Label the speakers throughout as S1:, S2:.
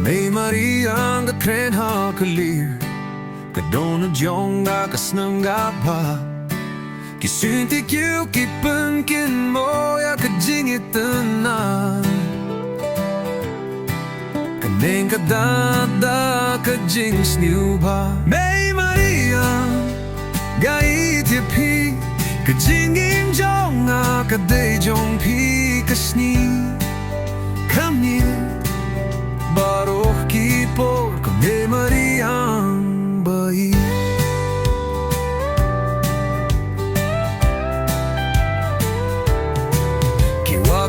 S1: May Mariang ka tren ha kalir Ka dohnud jong ka sngap Ki synti kyu ki punkin mo ya ka jingit na Ka neng ka dada ka jing sniu ba May Mariang ga iti pi Ka jingim jong ka day jong pi ka sni Kam ni Baruch Kippur ka May Mariang bai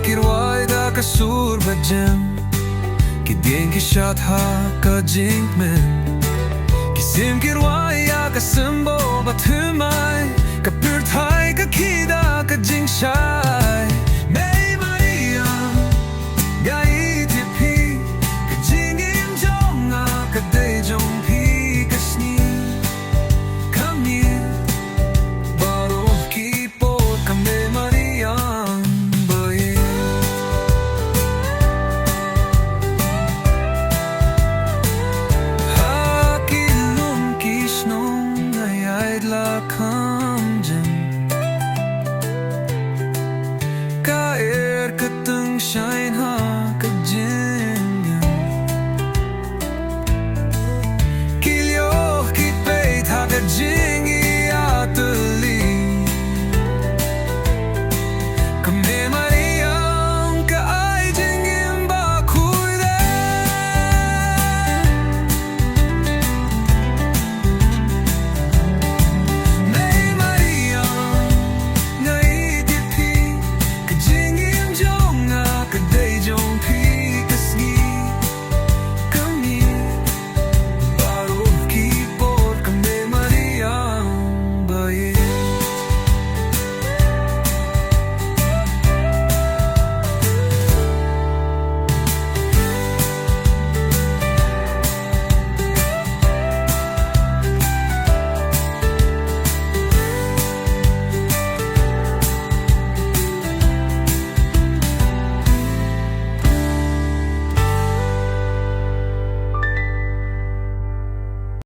S1: Kirwai da ka sur bajem Ki dien ki shat ha ka jink men Ki sim kirwai ya ka simbo bat humai